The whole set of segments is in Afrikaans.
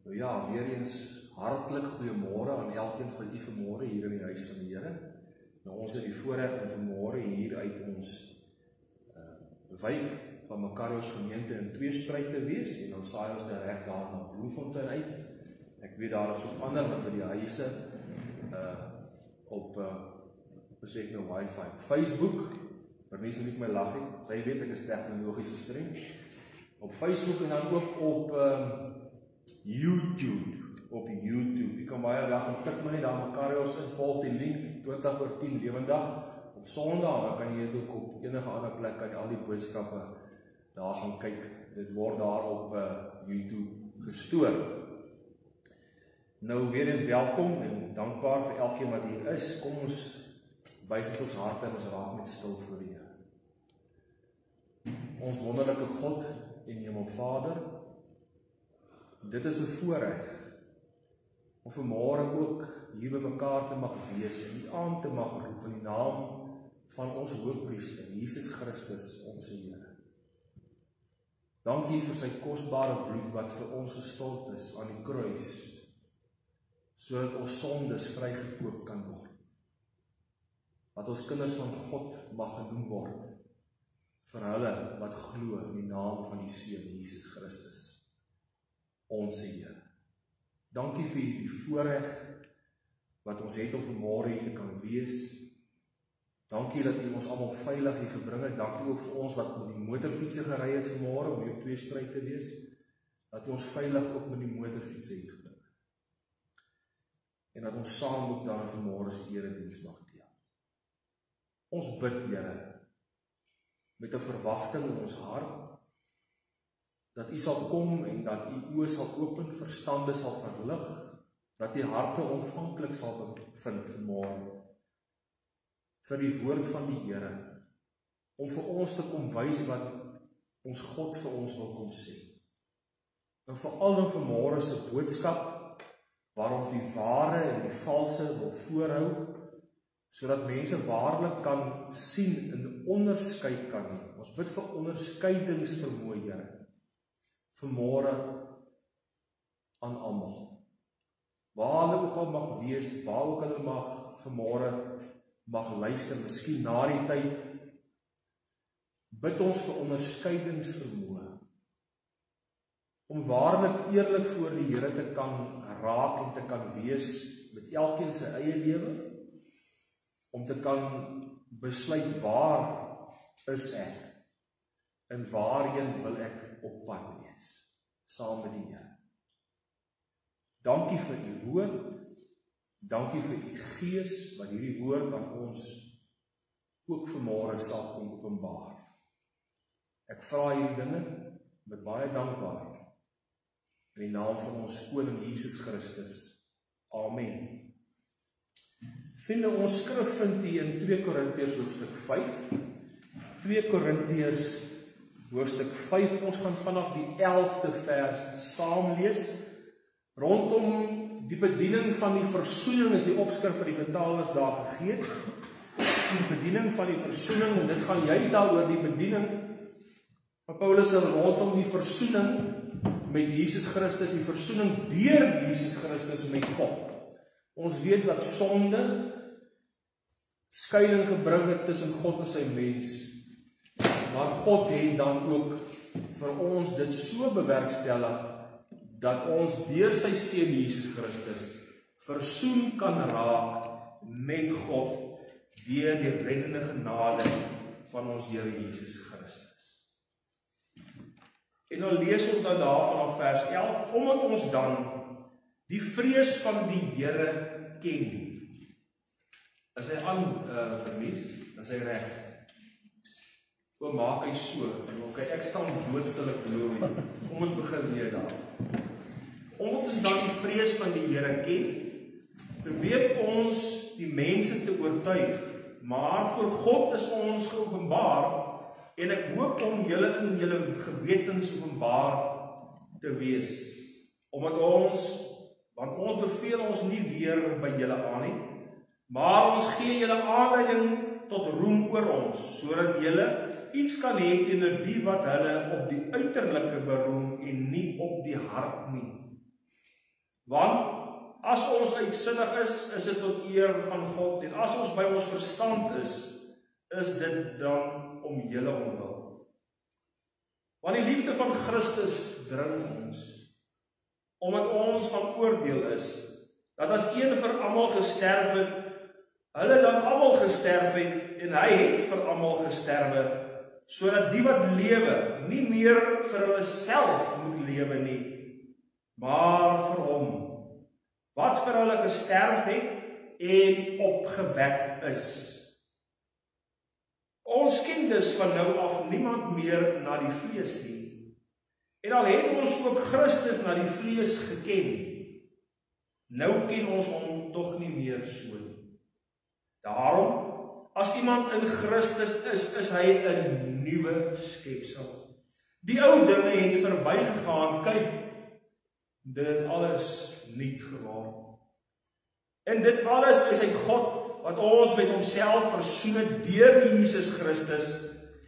Nou ja, weer eens hartlik goeiemôre aan elkeen van u vanmôre hier in die huis van die Here. Nou ons het die voorreg om vanmôre hier uit ons wijk van Makarios gemeente in Tweespruit te wees en ons saai ons direk daar na Bloemfontein uit. Ek weet daar is ook ander wat by die huise op besef nou wifi. Facebook, Bernice moet nie vir my lag nie. Sy weet ek is tegnologies gestreng. Op Facebook en dan ook op YouTube. Op YouTube. Jy kan baie dag en tik maar net daar Makarios in, volg die link 20/10 lewendag. Op Sondag, dan kan jy dit ook op enige ander plek, kan jy al die boodskappe daar gaan kyk. Dit word daar op YouTube gestoor. Nou weer eens welkom en dankbaar vir elkeen wat hier is. Kom ons buig ons harte en ons raak met stil voor die Here. Ons wonderlike God en Hemelvader, dit is 'n voorreg om vanmôre ook hier by mekaar te mag wees en die aan te mag roep in die naam van ons Hoëpriester, Jesus Christus, ons Here. Dankie vir sy kosbare bloed wat vir ons gestort is aan die kruis, sodat ons sondes vrygekoop kan word. Dat ons kinders van God mag genoem word, vir hulle wat glo in die naam van die Seun, Jesus Christus, ons Here. Dankie vir die voorreg wat ons het om vanmôre hier te kan wees. Dankie dat u ons almal veilig hier gebring het. Dankie ook vir ons wat met die motorfietsie gery het vanmôre om hier op Tweespruit te wees. Dat u ons veilig ook met die motorfietsie hier gebring het. En dat ons saam ook daar vanmôre se erediens mag deel. Ons bid, Here, met 'n verwagting in ons hart, dat u sal kom en dat u oë sal open, verstande sal verlig, dat u harte ontvanklik sal vind vanmôre vir die woord van die Here, om vir ons te kom wys wat ons God vir ons wil kom sê. En veral in vanmôre se boodskap, waar ons die ware en die valse wil voorhou, sodat mense waarlik kan sien en onderskei kan nie. Ons bid vir onderskeidingsvermoë, Here, vanmôre aan almal. Waar hulle ook al mag wees, waar ook hulle mag vanmôre mag luister, miskien na die tyd, bid ons vir onderskeidingsvermoë, om waarlik eerlik voor die Here te kan raak en te kan wees met elkeen sy eie lewe, om te kan besluit waar is ek en waarheen wil ek op pad wees, saam met die Here. Dankie vir u woord, dankie vir u Gees, wat hierdie woord aan ons ook vanmôre sal kom openbaar. Ek vra hierdie dinge met baie dankbaar, in die naam van ons Koning Jesus Christus. Amen. Vriende, ons skrif vind hier in 2 Korintiërs hoofstuk 5. 2 Korintiërs hoofstuk 5, ons gaan vanaf die 11de vers saam lees. Rondom die bediening van die versoening is die opskrif vir die vertalers daar gegee. Die bediening van die versoening, en dit gaan juist daaroor die bediening van Paulus rondom die versoening met Jesus Christus, die versoening deur Jesus Christus met God. Ons weet dat sonde skeiding gebring het tussen God en sy mens, maar God het dan ook vir ons dit so bewerkstellig, dat ons deur sy Seun Jesus Christus versoen kan raak met God deur die reddende genade van ons Here Jesus Christus. En nou lees ons dan daar vanaf vers 11, omdat ons dan die vrees van die Here ken. As hy aan verlies, as hy reg. Hoe maak hy so? Ok, ek staan doodstille glorie. Kom ons begin weer daar. Omdat ons dan die vrees van die Here ken, probeer ons die mense te oortuig, maar voor God is ons geopenbaar, en ek hoop om julle in julle gewetens openbaar te wees. Want ons beveel ons nie weer by julle aan nie, maar ons gee julle aanleiding tot roem oor ons, sodat julle iets kan hê teenoor die wat hulle op die uiterlike beroem en nie op die hart nie. Want as ons uitsinnig is dit tot eer van God, en as ons by ons verstand is dit dan om julle ontwil. Want die liefde van Christus dring ons, omdat ons van oordeel is, dat as een vir almal gesterf het, hulle dan almal gesterf het, en hy het vir almal gesterwe, sodat die wat lewe, nie meer vir hulle self moet lewe nie, maar vir hom, wat vir hulle gesterf het en opgewek is. Ons ken dus van nou af niemand meer na die vlees nie. En al het ons ook Christus na die vlees geken, nou ken ons hom tog nie meer so nie. Daarom, as iemand in Christus is hy 'n nuwe skepsel. Die ou dinge het verbygegaan, kyk, dit het alles nuut geword. En dit alles is uit God, wat ons met homself versoen het deur Jesus Christus,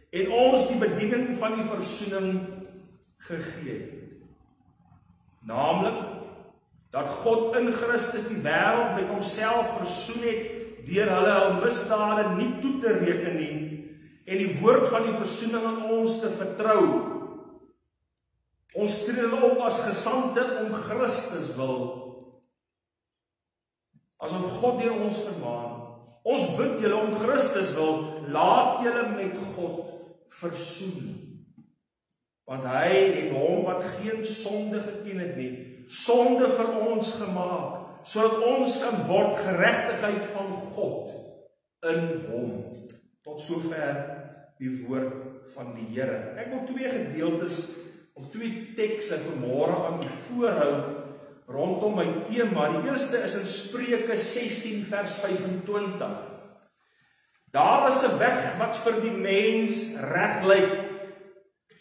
en ons die bediening van die versoening gegee het. Naamlik, dat God in Christus die wêreld met homself versoen het, deur hulle misdade nie toe te reken nie, en die woord van die versoening aan ons te vertrou. Ons tree op as gesandte om Christus wil, asof God deur ons vermaan. Ons bid julle om Christus wil, laat julle met God versoen. Want hy het hom wat geen sonde geken het nie, sonde vir ons gemaak, sodat ons kan word geregtigheid van God in hom. Tot sover die woord van die Here. Ek wil twee gedeeltes of twee tekste vanmôre aan u voorhou rondom my tema. Die eerste is in Spreuke 16 vers 25. Daar is 'n weg wat vir die mens reg lyk,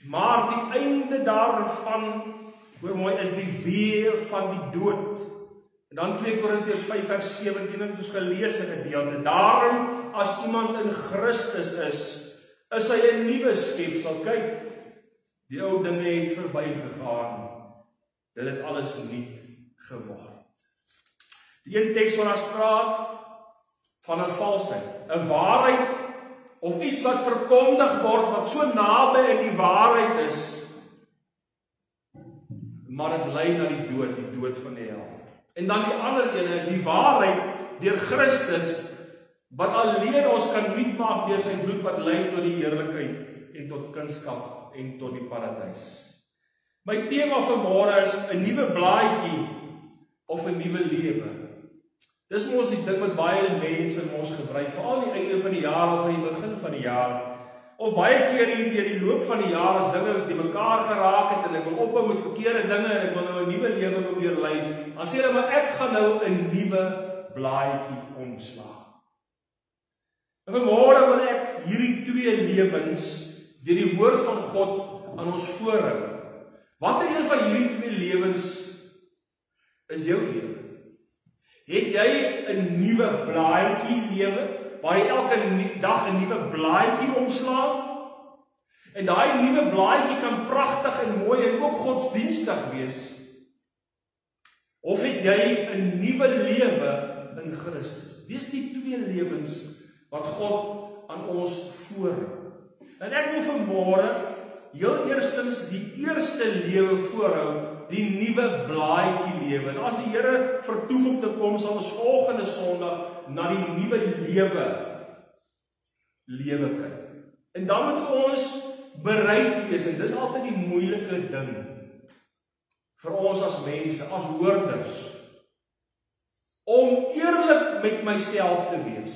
maar die einde daarvan, hoor mooi, is die weë van die dood. En dan 2 Korintiërs 5 vers 17 het ons gelees 'n gedeelte. Daarom, as iemand in Christus is hy 'n nuwe skepsel. Kyk, die ou dinge het verbygegaan. Dit het alles nuut geword. Die een teks wat ons praat van 'n valsheid, 'n waarheid of iets wat verkondig word wat so naby in die waarheid is, maar dit lei na die dood van die hel. En dan die ander ene, die waarheid deur Christus, wat alleen ons kan nuut maak deur sy bloed wat lei tot die heerlikheid en tot kunskap en tot die paradys. My tema vanmôre is 'n nuwe blaadjie of 'n nuwe lewe. Dis mos die ding wat baie mense ons gebruik, veral die einde van die jaar of aan die begin van die jaar. Of baie keer hier deur die loop van die jaar as dinge die mekaar geraak het en ek wil ophou met verkeerde dinge en ek wil nou 'n nuwe lewe probeer lei, dan sê hulle maar ek gaan nou 'n nuwe blaadjie omslaan. En vanmôre wil ek hierdie twee lewens deur die woord van God aan ons voorhou. Watter een van hierdie twee lewens is jou lewe? Het jy 'n nuwe blaadjie lewe, waar jy elke dag 'n nuwe blaadjie omslaan? En daai nuwe blaadjie kan pragtig en mooi en ook godsdienstig wees. Of het jy 'n nuwe lewe in Christus? Dis die twee lewens wat God aan ons voorhou. En ek wil vanmôre heel eerstens die eerste lewe voorhou, die nuwe blaadjie lewe. En as die Here vertoef om te kom, sal ons volgende Sondag na die nuwe lewe kyk. En dan moet ons bereid wees, en dis altyd die moeilike ding vir ons as mense, as hoorders, om eerlik met myself te wees.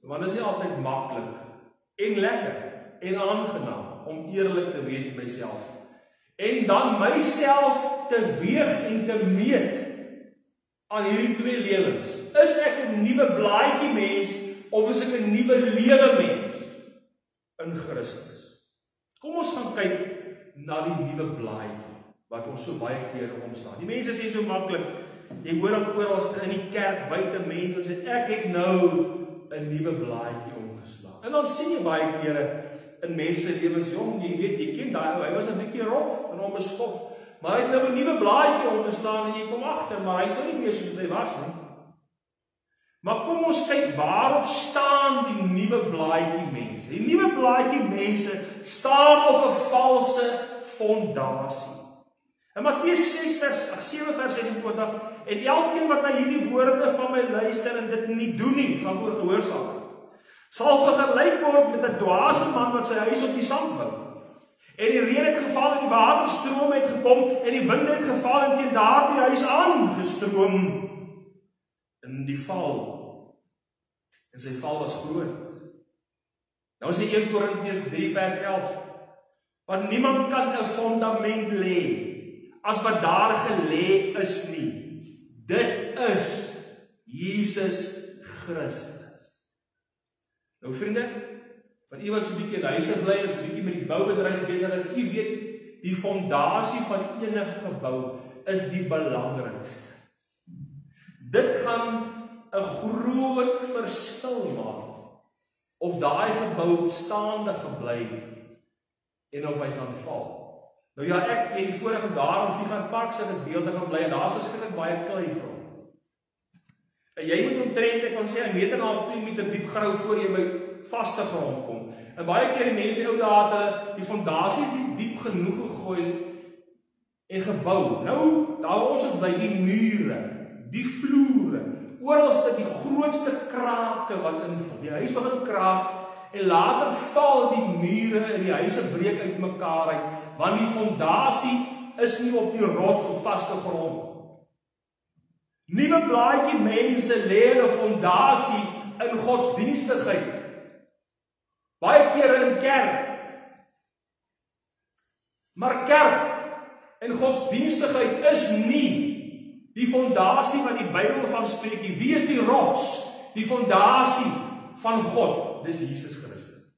Want dit is nie altyd maklik en lekker en aangenaam om eerlik te wees met myself. En dan myself te weeg en te meet aan hierdie twee lewens. Is ek 'n nuwe blaadjie mens of is ek 'n nuwe lewe mens in Christus? Kom ons gaan kyk na die nuwe blaadjie wat ons so baie kere omslaan. Die mense sê so maklik, jy hoor dan oral in die kerk buite mense wat sê ek het nou 'n nuwe blaadjie omgeslaan. En dan sien jy baie kere in mense lewens, jong, jy weet, jy ken daai ou, hy was 'n bietjie rof en onbeskof, Maar hy het nou 'n nuwe blaadjie onderstaan en jy kom agter, maar hy is nou nie meer soos hy was nie. Maar kom ons kyk waarop staan die nuwe blaadjie mense. Die nuwe blaadjie mense staan op 'n valse fondasie. In Matteus 7 vers 26, en elkeen wat na hierdie woorde van my luister en dit nie doen nie, gaan gehoorsaam, sal vergelyk word met 'n dwaase man wat sy huis op die sand bou. En die reën het geval en die waterstrome het gekom en die wind het geval en teen daardie huis aangestroom in die val. En sy val was groot. Nou sê 1 Korintiërs 3 vers 11, want niemand kan 'n fondament lê as wat daar gelê is nie. Dit is Jesus Christus. Nou vriende, van u wat so 'n bietjie in huise bly en so 'n bietjie met die boubedryf besig is, u weet die fondasie van enige gebou is die belangrikste. Dit gaan 'n groot verskil maak of daai gebou staande gebly en of hy gaan val. Nou ja, ek en die vorige daar om Vierkant Park se gedeelte gaan bly en daar's verskriklik baie klei grond. En jy moet omtrent, ek kan sê 1,5 meter, 2 meter diep grou voor jy by vaste grond kom. En baie keer die mense ou daar het hulle die fondasie is diep genoeg gegooi en gebou. Nou, daar ons het bly die mure, die vloere, oralste die grootste krake wat inval. Die huis begin kraak en later val die mure en die huise breek uit mekaar uit, want die fondasie is nie op die rots of vaste grond. Nuwe blaadjie mense lê 'n fondasie in godsdienstigheid. Baie kere in kerk. Maar kerk en godsdienstigheid is nie die fondasie wat die Bybel van spreek. Wie is die rots? Die fondasie van God. Dis Jesus Christus.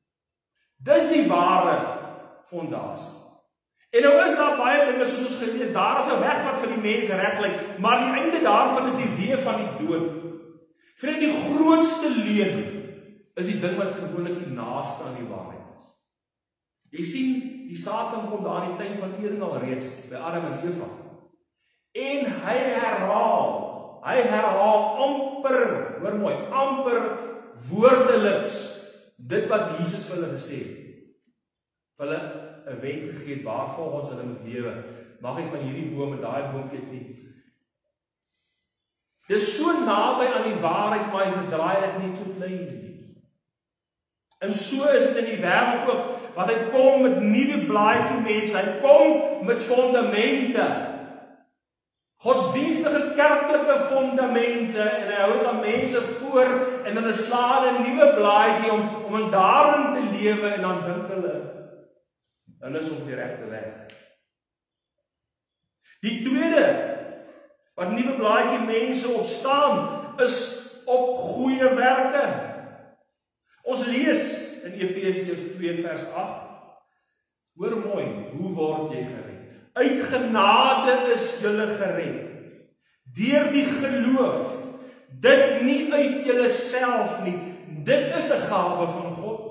Dis die ware fondasie. En nou is daar baie dinge soos ons geleer, daar is 'n weg wat vir die mens reg lyk, maar die einde daarvan is die weë van die dood. Vriende, die grootste leuen is die ding wat gewoonlik die naaste aan die waarheid is. Jy sien, die Satan kom daar in die tuin van Eden al reeds by Adam en Eva. En hy herhaal amper, hoor mooi, amper woordeliks dit wat Jesus vir hulle gesê het. Vir hulle 'n wet gegee het waar volgens hulle moet lewe. Mag jy van hierdie boom en daai boom eet nie. Dis so naby aan die waarheid, maar hy verdraai dit net so klein bietjie. En so is dit in die wêreld ook, want hy kom met nuwe blaadjie mense, hy kom met fondamente. Godsdienstige kerklike fondamente en hy hou dan mense voor en hulle slaan 'n nuwe blaadjie om in daarin te lewe en dan dink hulle is op die regte weg. Die tweede wat nuwe blaadjie mense opstaan is op goeie werke. Ons lees in Efesiërs 2 vers 8. Hoor mooi, hoe word jy gered? Uit genade is julle gered, deur die geloof, dit nie uit julleself nie, dit is 'n gawe van God.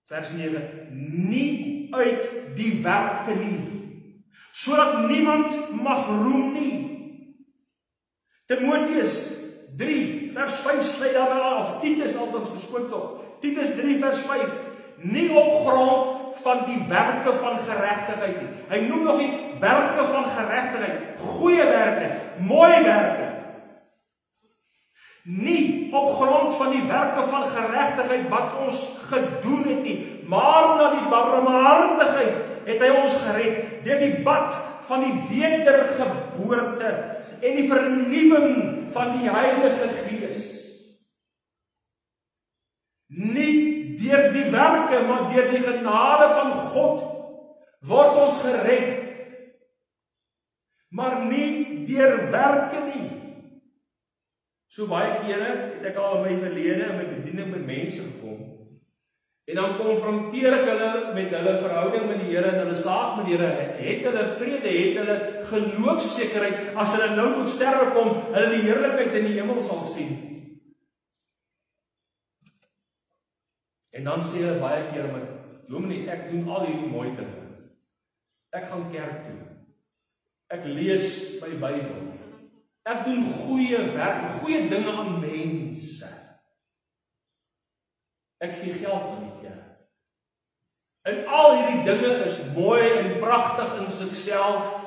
Vers 9, nie uit die werke nie, sodat niemand mag roem nie. Timoteus 3 vers 5 sluit daarby aan, of Titus altens verskoon tog, Titus 3 vers 5, nie op grond van die werke van geregtigheid nie. Hy noem nog nie werke van geregtigheid, goeie werke, mooi werke. Nie op grond van die werke van geregtigheid wat ons gedoen het nie, maar na die barmhartigheid het hy ons gered deur die bad van die wedergeboorte en die vernuwing van die Heilige Gees. Nie deur die werke, maar deur die genade van God word ons gered. Maar nie deur werke nie. So baie kere het ek al in my verlede in my bediening met mense gekom. En dan konfronteer ek hulle met hulle verhouding met die Here en hulle saak met die Here. Het hulle vrede, het hulle geloofsekerheid as hulle nou tot sterwe kom, hulle die heerlikheid in die hemel sal sien. En dan sê hulle baie keer met Dominee, ek doen al hierdie mooi dinge. Ek gaan kerk toe. Ek lees my Bybel. Ek doen goeie werk, goeie dinge aan mense. Ek gee geld aan die kerk. En al hierdie dinge is mooi en pragtig in sigself.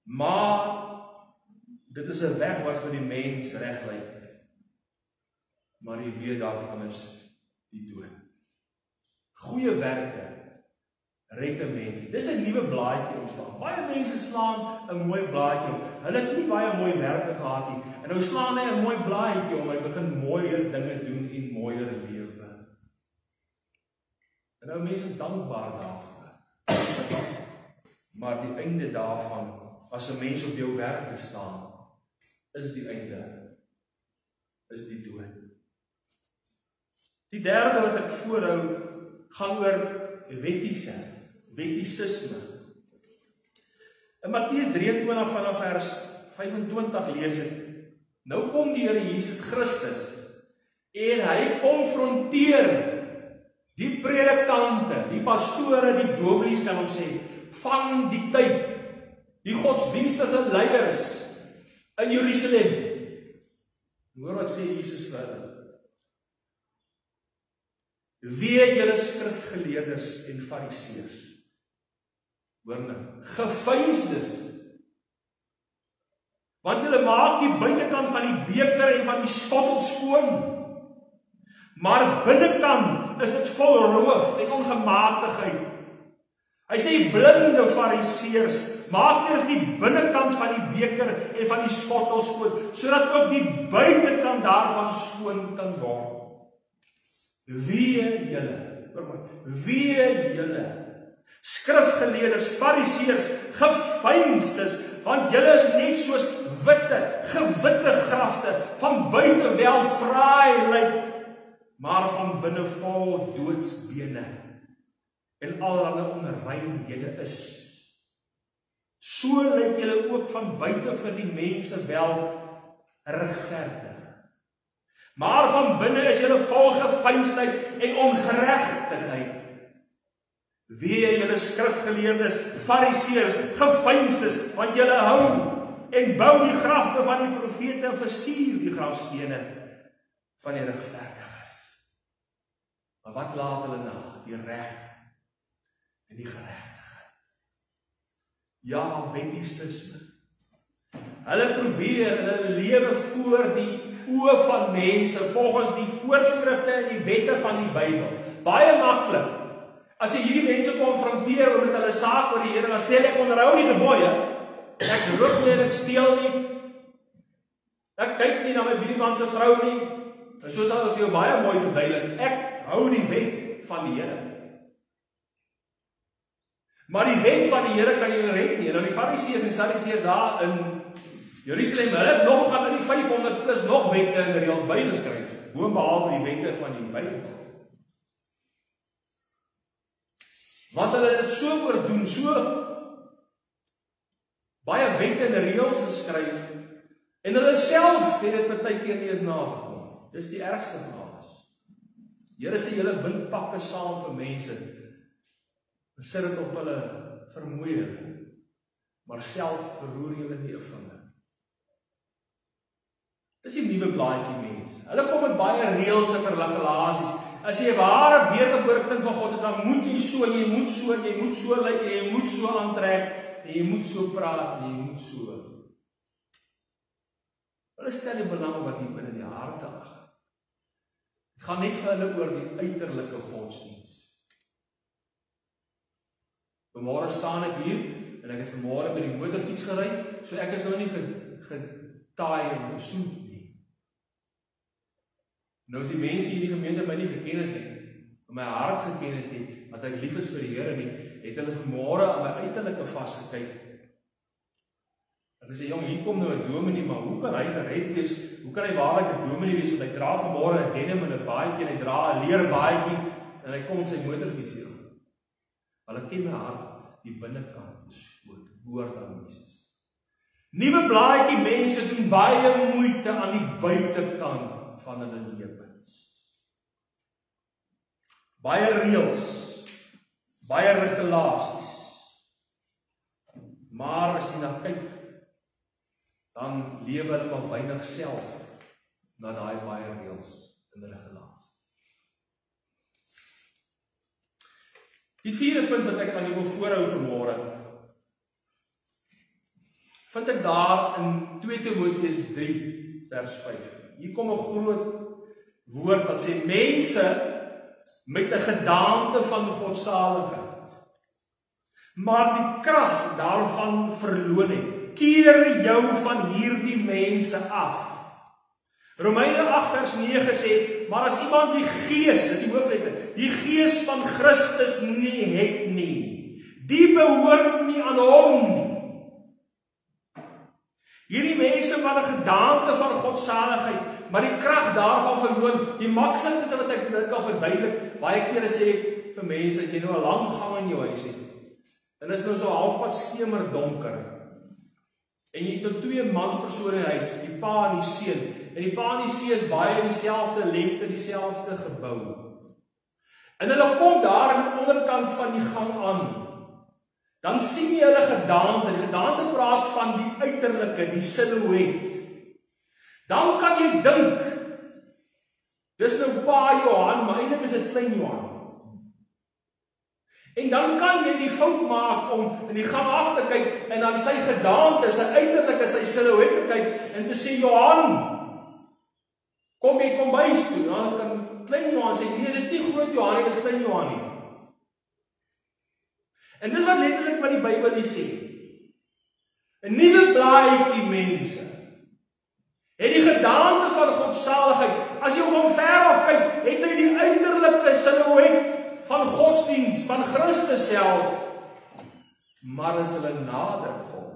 Maar dit is 'n weg wat vir die mens reg lyk. Maar die weet daarvan is die dood. Goeie werke red 'n mens. Dis 'n nuwe blaadjie ontstaan. Baie mense slaan 'n mooi blaadjie om. Hulle het nie baie mooi werke gehad nie. En nou slaan hy 'n mooi blaadjie om, hy begin mooier dinge doen en mooier lewe. En nou mense is dankbaar daarvoor. Maar die einde daarvan, as 'n mens op jou werk staan, is die einde, is die dood. Die derde wat ek voorhou, gaan oor wettisisme. In Matteus 23 vanaf vers 25 lees ek, nou kom die Here Jesus Christus, en hy konfronteer die predikante, die pastore, die dominees kan ons sê, van die tyd, die godsdienstige leiers in Jerusalem. Hoor wat sê Jesus vir hulle. Wee julle skrifgeleerders en fariseërs. Hoor nou, geveinsdes. Want julle maak die buitekant van die beker en van die skottel skoon. Maar binnekant is dit vol roof en ongematigheid. Hy sê blinde fariseërs, maak eers die binnekant van die beker en van die skottel skoon, sodat ook die buitekant daarvan skoon kan word. Wee julle, skrifgeleerders, fariseërs, geveinsdes, want julle is net soos gewitte grafte, van buite wel fraai lyk, maar van binne vol doodsbene en allerlei onreinhede is. So lyk julle ook van buite vir die mense wel regverdig. Maar van binne is julle vol geveinsdheid en ongeregtigheid. Wee julle skrifgeleerdes, fariseërs, geveinsdes, want julle hou en bou die grafte van die profete en versier die grafstene van die regverdiges. Maar wat laat hulle na? Die reg en die geregtigheid. Ja, wettisisme. Hulle probeer in hulle lewe voor die oë van mense, volgens die voorskrifte en die wette van die Bybel. Baie maklik. As jy hierdie mense konfronteer met hulle saak oor die Here, dan sê hulle, ek onderhou die gebooie, ek rook nie en ek steel nie, ek kyk nie na my buurman se vrou nie, en so sal hulle vir jou baie mooi verduidelik, ek hou die wet van die Here. Maar die wet van die Here kan jy red nie. Nou die fariseërs en sadduseërs daar in Jerusalem, hulle het nog gaan in die 500 plus nog wette en reëls bygeskryf, boonbehalwe die wette van die Bybel. Want hulle het dit so oordoen, so baie wette en reëls geskryf, en hulle self het dit baie keer nie eens nagekom. Dis die ergste van alles. Here sê julle bind pakke saam vir mense, en sit dit op hulle vermoeie, maar self verroer julle nie 'n vinger. Dis die nuwe blaadjie mense. Hulle kom met baie reëls en regulasies. As jy 'n ware wedergebore kind van God is, dan moet jy so, jy moet so lyk, jy moet so aantrek, en jy moet so praat, en jy moet so. Hulle stel nie belang wat hier binne in die harte ag. Dit gaan net vir hulle oor die uiterlike godsdiens. Vanmôre staan ek hier, en ek het vanmôre met die motorfiets gery, so ek is nou nie getaai en gesoek nie. Nou as die mense hier in die gemeente my nie geken het nie, my hart geken het nie, wat ek lief is vir die Here nie, het hulle vanmôre aan my uiterlike vasgekyk. Ek sê, jong, hier kom nou 'n dominee, maar hoe kan hy gered wees? Hoe kan hy waarlik 'n dominee wees? Want hy dra vanmôre 'n denim en 'n baadjie, en hy dra 'n leer baadjie, en hy kom met sy motorfiets hier. Hulle ken my hart, die binnekant is behoort aan Jesus. Nuwe blaadjie mense doen baie moeite aan die buitekant van hulle lewens. Baie reëls, baie regulasies. Maar as jy na kyk, dan lewe hulle maar weinig self na daai baie reëls in hulle gelaas. Die vierde punt wat ek aan julle wil voorhou vanmôre, vind ek daar in 2 Timoteus 3 vers 5. Hier kom 'n groot woord wat sê mense met 'n gedaante van godsaligheid, maar die krag daarvan verloon het. Keer jou van hierdie mense af. Romeine 8 vers 9 sê, maar as iemand die gees, dis die hoofletter, die gees van Christus nie het nie, die behoort nie aan hom nie. Hierdie mense wat 'n gedaante van godsaligheid, maar die krag daarvan verloon. Die maklikste wat ek dit kan verduidelik, baie kere sê ek vir mense, as jy nou 'n lang gang in jou huis het, en is nou so halfpad skemer donker, en jy het nou 2 manspersone in die huis, die pa en die seun, en die pa en die seun is baie dieselfde lengte, dieselfde gebou. En hulle kom daar aan die onderkant van die gang aan, dan sien jy hulle gedaante. Die gedaante praat van die uiterlike, die silhouet. Dan kan jy dink, dis nou pa Johan, maar eintlik is dit klein Johan. En dan kan jy die fout maak om in die gang af te kyk en dan sy gedaante, sy uiterlike, sy silhouet te kyk en te sê Johan, kom bys toe. Dan kan klein Johan sê, nee, dis nie groot Johan nie, dis klein Johan nie. En dis wat letterlik wat die Bybel hier sê. 'n Nuwe blaadjie mense het die gedaante van godsaligheid. As jy hom ver af kyk, het hy die uiterlike silhouet van godsdienst, van Christus self. Maar as hulle nader kom,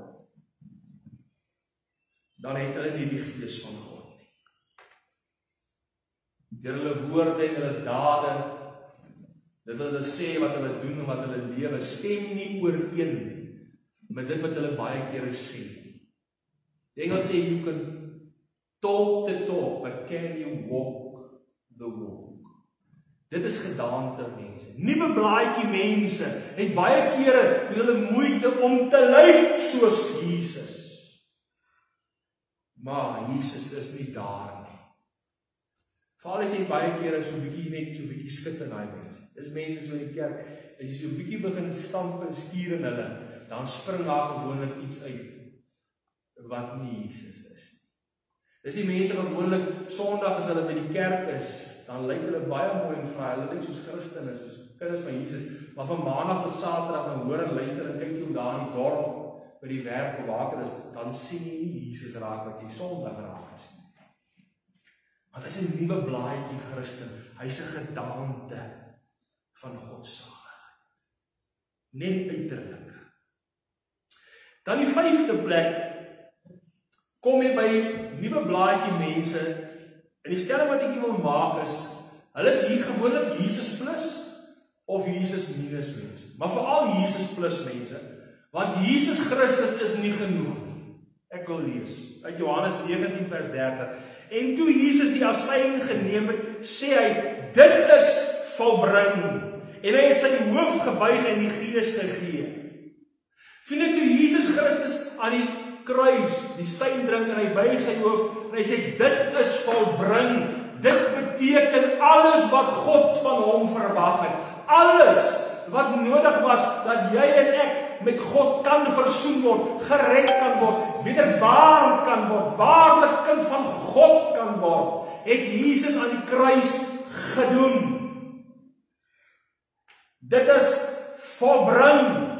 dan het hulle nie die gees van God nie. Deur hulle woorde en hulle dade, dit wat hulle sê, wat hulle doen en wat hulle lewe, stem nie ooreen met dit wat hulle baie kere sê. Die Engels sê, you can talk the talk, but can you walk the walk? Dit is gedaante mense. Nuwe blaadjie mense het baie kere hulle moeite om te lyk soos Jesus. Maar Jesus is nie daar nie. Vader sê baie kere so 'n bietjie skit in daai mense. Dis mense so in die kerk, as jy so 'n bietjie begin stamp en skuur in hulle, dan spring daar gewoonlik iets uit wat nie Jesus is. Dis die mense wat gewoonlik Sondag as hulle by die kerk is, dan lyk hulle baie mooi en vry, hulle lyk soos Christene, soos kinders van Jesus, maar van Maandag tot Saterdag dan hoor en luister en kyk jy om daar in die dorp by die werk of waar dit is, dan sien jy nie Jesus raak wat jy Sondag raak gesien. Want hy's 'n nuwe blaadjie Christen, hy's 'n gedaante van godsaligheid. Net uiterlik. Dan die 5de plek, kom jy by nuwe blaadjie mense, en die stelling wat ek hier wil maak is, hulle is hier gewoonlik Jesus plus of Jesus minus mense, maar veral Jesus plus mense, want Jesus Christus is nie genoeg nie. Ek wil lees uit Johannes 19 vers 30. En toe Jesus die asyn geneem het, sê hy, dit is volbring. En hy het sy hoof gebuig en die gees gegee. Vriende, toe Jesus Christus aan die kruis die syn drink en hy buig sy hoof en hy sê, dit is volbring. Dit beteken alles wat God van hom verwag het. Alles wat nodig was, dat jy en ek met God kan versoen word, gered kan word, wederbaar kan word, waarlik kind van God kan word, het Jesus aan die kruis gedoen. Dit is volbring.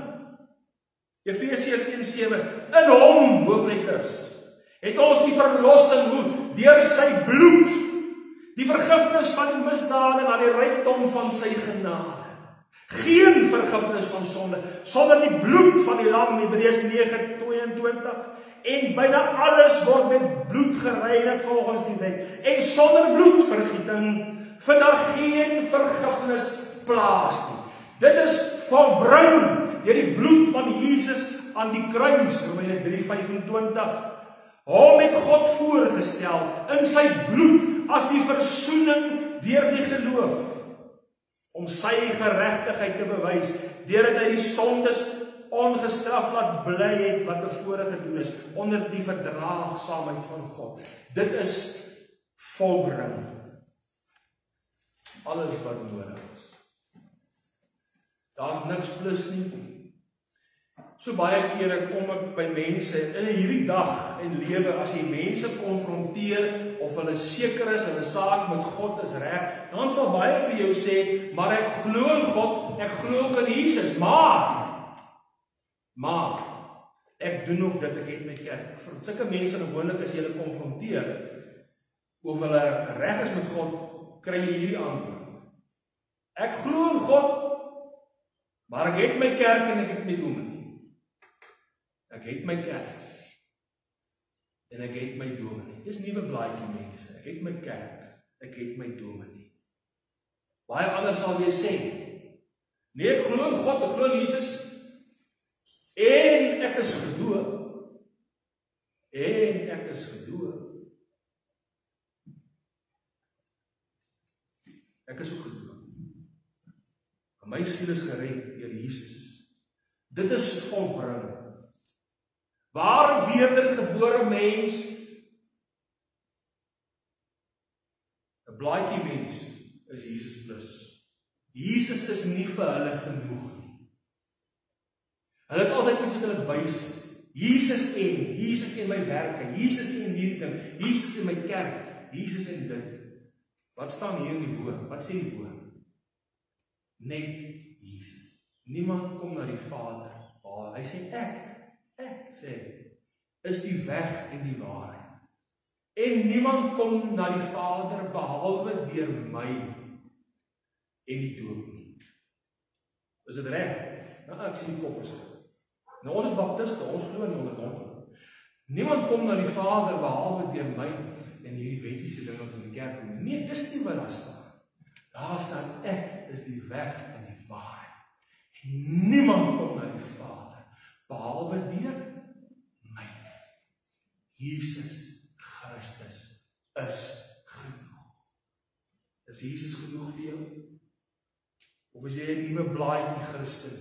Efesiërs 1:7, in hom, hoofletters, het ons die verlossing hoe, deur sy bloed, die vergifnis van die misdade na die rykdom van sy genade. Geen vergifnis van sonde, sonder die bloed van die lam, Hebreërs 9:22, en byna alles word met bloed gereinig volgens die wet, en sonder bloedvergieting vind daar geen vergifnis plaas nie. Dit is volbring deur die bloed van Jesus aan die kruis, Romeine 3:25. Hom het God voorgestel in sy bloed as die versoening deur die geloof, om sy geregtigheid te bewys, deurdat hy die sondes ongestraf laat bly het wat tevore gedoen is, onder die verdraagsaamheid van God. Dit is volbring. Alles wat nodig is. Daar's niks plus nie. So baie kere kom ek by mense in hierdie dag en lewe, as jy mense konfronteer, of hulle seker is, hulle saak met God is reg, dan sal baie vir jou sê, maar ek glo in God, ek glo ook in Jesus, maar, ek doen ook dit, ek het my kerk. Vir sulke mense gewoonlik as jy hulle konfronteer, of hulle reg is met God, kry jy hierdie antwoord. Ek glo in God, maar ek het my kerk en ek het my dominee. Ek het my kerk en ek het my dominee. Dis nie 'n blaadjie mense. Ek het my kerk, ek het my dominee. Baie ander sal weer sê, nee, ek glo in God, ek glo in Jesus en ek is gedoop. En ek is gedoop. Ek is ook gedoop. My siel is gered deur Jesus. Dit is volbring. Waar wedergebore mens, 'n blaadjie mens, is Jesus plus. Jesus is nie vir hulle genoeg nie. Hulle het altyd iets wat hulle bys. Jesus en my werke, Jesus en hierdie ding, Jesus en my kerk, Jesus en dit. Wat staan hier in die woord? Wat sê die woord? Net Jesus. Niemand kom na die Vader. Hy sê ek sê, is die weg en die waarheid. En niemand kom na die Vader behalwe deur my en die doop nie. Is dit reg? Nou ek sien die kop is goed. Nou ons is baptiste, ons glo nie onder donker. Niemand kom na die Vader behalwe deur my en hierdie wettiese ding wat in die kerk kom. Nee, dis nie wat daar staan. Daar staan ek is die weg en die waarheid. En niemand kom na die Vader behalwe deur my. Jesus Christus is genoeg. Is Jesus genoeg vir jou? Of is jy 'n nuwe blaadjie Christen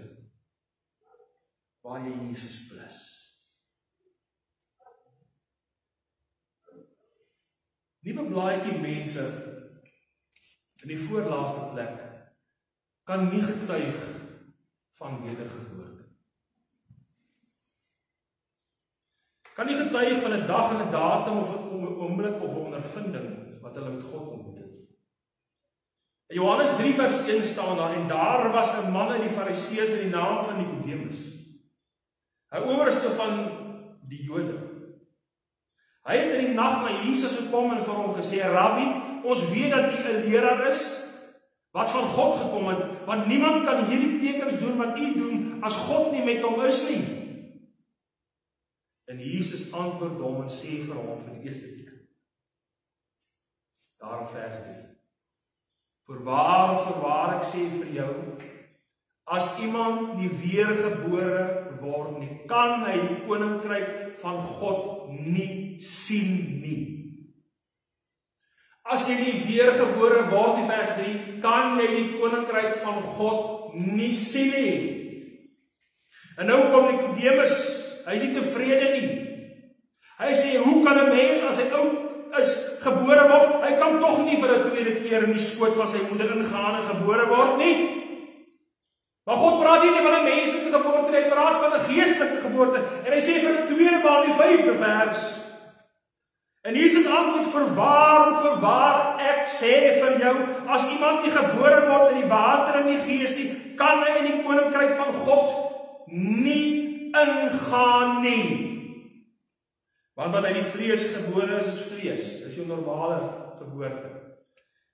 waar jy Jesus plus? Nuwe blaadjie mense in die voorlaaste plek kan nie getuig van wedergeboorte. Kan nie getuig van 'n dag en 'n datum of 'n oomblik of 'n ondervinding wat hulle met God ontmoet het. In Johannes 3 vers 1 staan daar, en daar was 'n man in die Fariseërs met die naam van Nikodemus, 'n owerste van die Jode. Hy het in die nag na Jesus gekom en vir hom gesê, Rabbi, ons weet dat u 'n leraar is wat van God gekom het, want niemand kan hierdie tekens doen wat u doen as God nie met hom is nie. En Jesus antwoord hom en sê vir hom vir die eerste keer. Daarom vers 3. Voorwaar ek sê vir jou, as iemand nie weergebore word nie, kan hy die koninkryk van God nie sien nie. As jy nie weergebore word nie, vers 3, kan jy die koninkryk van God nie sien nie. En nou kom Nikodemus, hy is nie tevrede nie. Hy sê, hoe kan 'n mens as hy oud is gebore word? Hy kan tog nie vir 'n tweede keer in die skoot van sy moeder ingaan en gebore word nie. Maar God praat hier nie van 'n menslike geboorte, hy praat van 'n geestelike geboorte. En hy sê vir 'n tweede maal die 5de vers. En Jesus antwoord, voorwaar ek sê vir jou, as iemand nie gebore word in die water en die gees nie, kan hy in die koninkryk van God nie ingaan nie. Want wat uit die vlees gebore is vlees. Dis jou normale geboorte.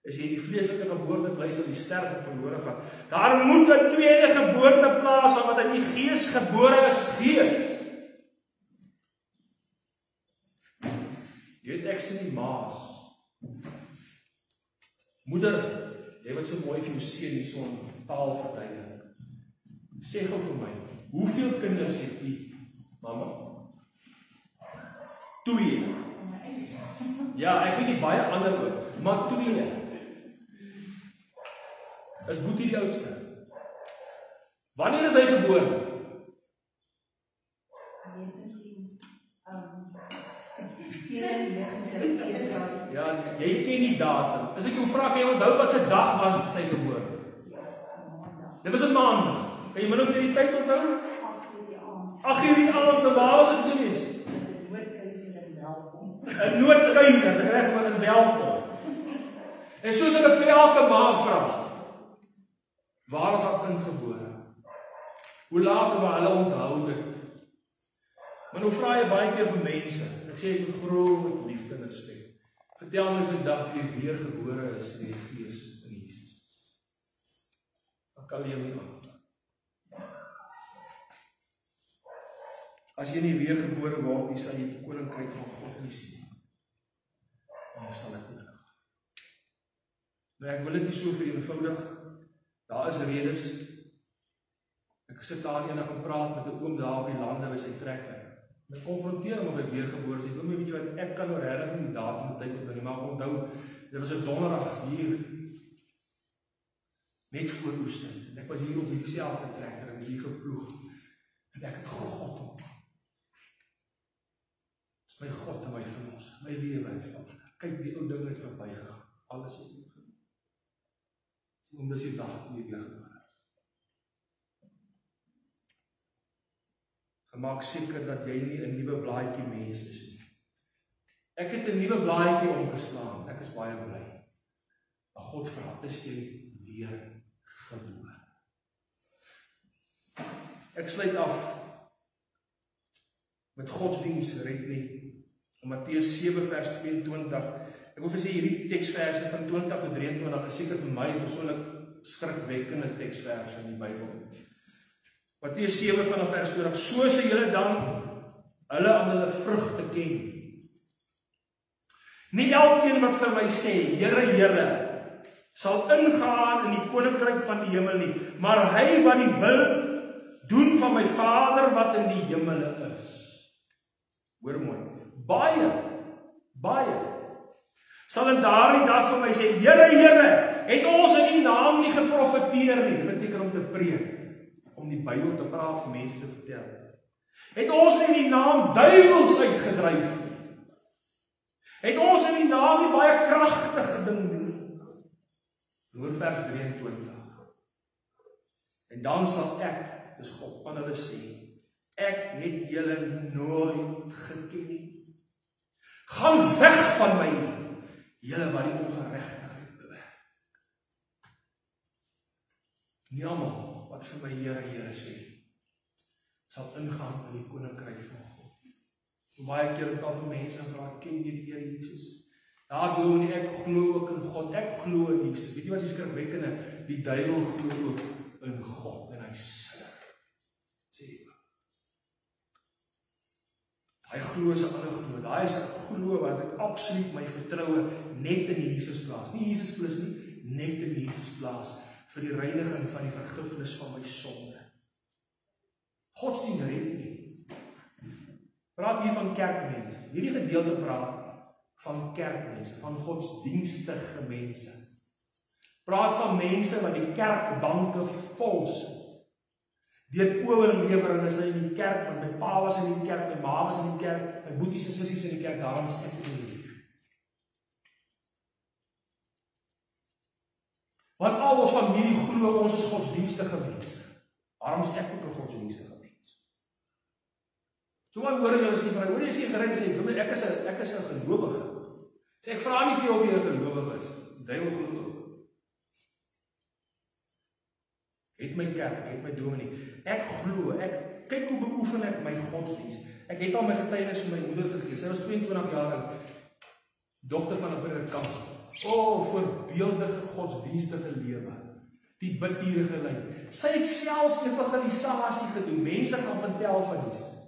As jy die vleeslike geboorte bly, sal die sterwe verlore gaan. Daar moet 'n tweede geboorte plaasvind, wat uit die gees gebore is gees. Jy weet, ek sien die maas. Moeder, jy wat so mooi vir jou seun hier so 'n taal verduidelik. Sê gou vir my, hoeveel kinders het u, mamma? 2. Ja, ek weet nie baie ander ook, maar 2. Is Boetie die oudste? Wanneer is hy gebore? Ja, jy ken die datum. As ek jou vra, kan jy onthou wat se dag was dit sy geboorte? Dit was 'n maandag. Kan jy min of meer die tyd onthou? 8 uur die aand, waar was dit gewees? 'n noodkeiser in Welkom. 'n noodkeiser, reg maar in Welkom. En soos ek vir elke ma vra, waar is haar kind gebore? Hoe laat het hulle onthou dit? Maar nou vra jy baie keer vir mense. Ek sê ek met groot liefde en respek. Vertel my vandag wie weer gebore is in die Gees in Jesus. Dan kan jy nie antwoord. As jy nie weer gebore word nie, sal jy die koninkryk van God nie sien. En jy sal dit nie ingaan. Nou ek wil dit nie so vereenvoudig. Daar is redes. Ek sit daar eendag gepraat met 'n oom daar op die lande by sy trekker. Ek konfronteer hom of ek weer gebore is. Ek wil my weet jy wat, ek kan nou regtig nie datum en tyd onthou nie, maar ek onthou, dit was 'n donderdag hier, net voor Oestend. Ek was hier op die selfde trekker en hier geploeg. En ek het God ontmoet. Dis my God en my verlosser, my lewe het van. Kyk, die ou ding het verbygegaan. Alles het goed gedoen. Omdat jy dag toe jy weer gebore is. Gemaak seker dat jy nie 'n nuwe blaadjie mens is nie. Ek het 'n nuwe blaadjie omgeslaan. Ek is baie bly. Maar God vra, is jy weer gebore? Ek sluit af met godsdiens red nie. In Matteus 7 vers 22. Ek wil vir sê hierdie teksverse van 20 tot 23 is seker vir my persoonlik skrikwekkende teksverse in die Bybel. Matteus 7 vanaf vers 20. So sê julle dan hulle aan hulle vrugte ken. Nie elkeen wat vir my sê, Here, Here, sal ingaan in die koninkryk van die hemel nie, maar hy wat die wil doen van my Vader wat in die hemele is. Hoor mooi. Baie sal in daardie dag vir my sê, Here, Here, het ons in die naam nie geprofeteer nie. Dit beteken om te preek, om die Bybel te praat vir mense te vertel. Het ons in die naam duiwels uitgedryf nie. Het ons in die naam nie baie kragtige ding doen. Hoor vers 23. En dan sal ek, dis God, aan hulle sê, ek het julle nooit geken nie. Gaan weg van my, julle wat die ongeregtigheid bewerk. Nie almal wat vir my Here, Here sê, sal ingaan in die koninkryk van God. Baie keer het al vir mense gevra, ken jy die Here Jesus? Ja, dominee, ek glo ook in God, ek glo in Jesus. Weet jy wat is skrikwekkende? Die duiwel glo ook in God en hy sidder. Sê jy. Hy glo is 'n ander glo. Daai is 'n glo wat ek absoluut my vertroue net in Jesus plaas. Nie Jesus plus nie, net in Jesus plaas vir die reiniging van die vergifnis van my sonde. Godsdienst red nie. Praat hier van kerkmense. Hierdie gedeelte praat van kerkmense, van godsdienstige mense. Praat van mense wat die kerkbanke vol sit. Deur oorlewering is hy in die kerk, want my pa was in die kerk, my ma was in die kerk, my boeties en sissies in die kerk, daarom is ek in die kerk. Want al ons familie glo ons is godsdienstige mense. Daarom is ek ook 'n godsdienstige mens. So wat hoor julle sê van, hoor jy sê gereed sê, ek is 'n gelowige. Sê ek vra nie vir jou of jy 'n gelowige is. Duiwel glo ook. Het my kerk, het my dominee. Ek glo, kyk hoe beoefen ek my godsdienst. Ek het al my getuienis vir my moeder gegee. Sy was 22 jaar oud, dogter van 'n predikant. Voorbeeldige godsdienstige lewe. Die bidure gelei. Sy het self evangelisasie gedoen. Mense gaan vertel van Jesus.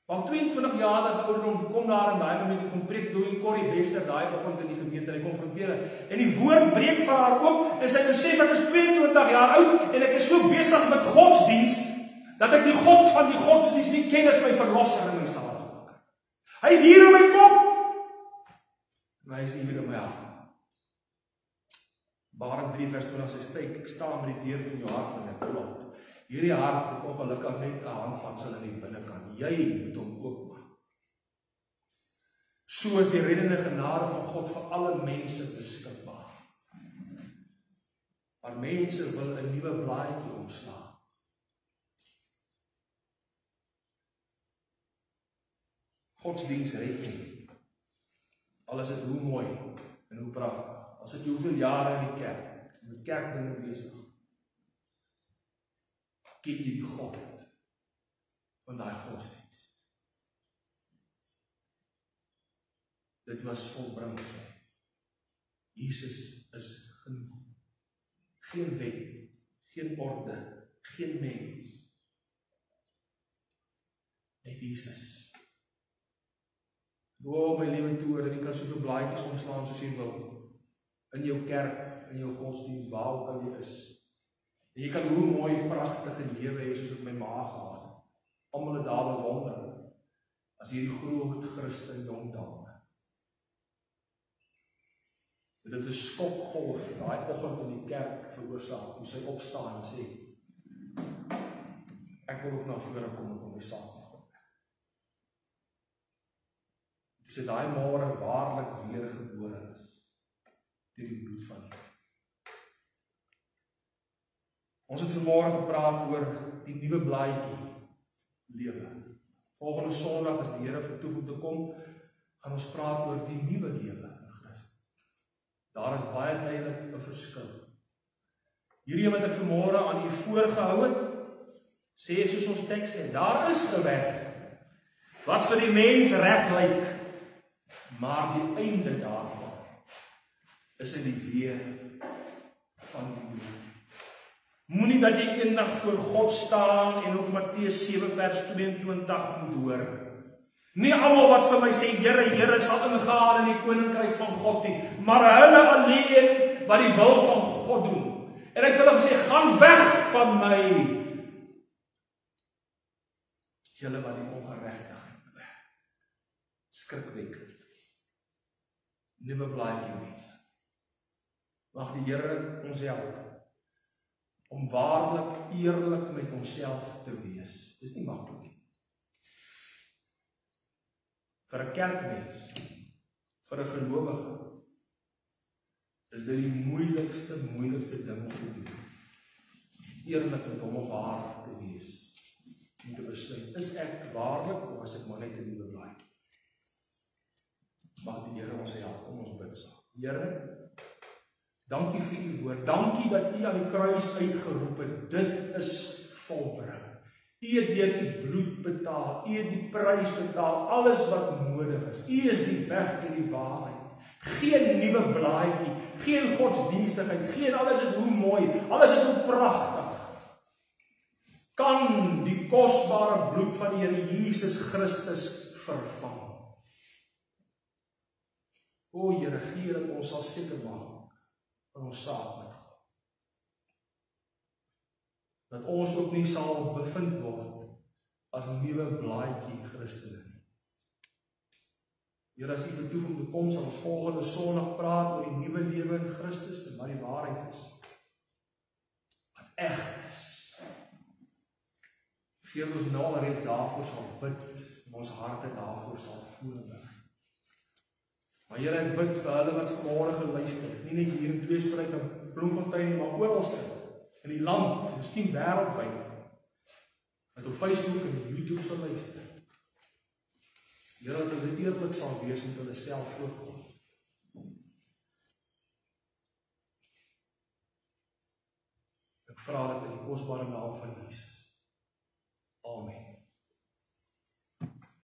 Want 22 jaar ouderdom kom daar in daai moment die kom preek doen Corrie Bester daai oggend in die gemeente en hy konfronteer en die woord breek vir haar oop en sy besef ek is 22 jaar oud en ek is so besig met godsdienst dat ek die God van die godsdienst nie ken as my verlosser en my saligmaker. Hy is hier in my kop. Maar hy is nie hier in my hart. Barend 3 vers 20 sê styk, ek staan met die deur van jou hart en ek klop. Hierdie hart het ongelukkig net 'n handvatsel in die binnekant. Jy moet hom oopmaak. So is die reddende genade van God vir alle mense beskikbaar. Maar mense wil 'n nuwe blaadjie omslaan. Godsdienst red nie. Al is dit hoe mooi en hoe pragtig. As dit hoeveel jare in die kerk, met kerkdinge besig. Ken jy die God van daai godsdienst? Dit was volbring sê. Jesus is genoeg. Geen wet, geen orde, geen mens. Net Jesus. Doe my liewe toe, dat jy kan soveel blaadjies omslaan soos jy wil. In jou kerk, in jou godsdienst, waar ook al jy is. En jy kan hoe mooi, pragtige lewe hê soos op my ma gehad. Almal het daar bewonder. As hierdie groot Christen jong dame. Dit is skokgolf, daai oggend in die kerk veroorsaak, toe sy opstaan en sê, ek wil ook na vore kom en kom my saam met God. Toe sy daai môre waarlik weergebore is, deur die bloed van Jesus. Ons het vanmôre gepraat oor die nuwe blaadjie lewe. Volgende Sondag as die Here vertoef om te kom, gaan ons praat oor die nuwe lewe in Christus. Daar is baie duidelik 'n verskil. Hierdie wat ek vanmôre aan u voorgehou het, sê soos ons teks sê, daar is 'n weg wat vir die mens reg lyk, maar die einde daarvan is in die weë van die dood. Moenie dat jy eendag voor God staan en op Matteus 7 vers 22 moet hoor. Nie almal wat vir my sê, Here, Here, sal ingaan in die koninkryk van God nie, maar hulle alleen wat die wil van God doen. En ek het hulle gesê, gaan weg van my, julle wat die ongeregtigheid werk. Skrikwekkend. Nuwe blaadjie mense. Mag die Here ons help om waarlik eerlik met homself te wees. Dis nie maklik nie. Vir 'n kerkmens, vir 'n gelowige, is dit die moeilikste ding om te doen. Eerlik met hom of haar te wees. Om te besluit, is ek waarlik of is ek maar net 'n nuwe blaadjie? Mag die Here ons help, kom ons bid saam. Here, dankie vir u woord. Dankie dat u aan die kruis uitgeroep het. Dit is volbring. U het deur die bloed betaal. U het die prys betaal. Alles wat nodig is. U is die weg en die waarheid. Geen nuwe blaadjie, geen godsdienstigheid, geen alles is hoe mooi, alles is hoe pragtig. Kan die kosbare bloed van die Here Jesus Christus vervang. O Here, gee dat ons sal seker maak van ons saak met God. Dat ons ook nie sal bevind word as 'n nuwe blaadjie Christene nie. Here, as u vertoef om te kom, sal ons volgende Sondag praat oor die nuwe lewe in Christus en wat die waarheid is. Wat eg is. Gee ons nou alreeds daarvoor sal bid en ons harte daarvoor sal voorberei. Maar Here, ek bid vir hulle wat vanmôre geluister het, nie net hier in Tweespruit en Bloemfontein nie, maar oralste in die land, miskien wêreldwyd, wat op Facebook en YouTube sal luister. Here, dat hulle eerlik sal wees met hulle self voor God. Ek vra dit in die kosbare naam van Jesus. Amen.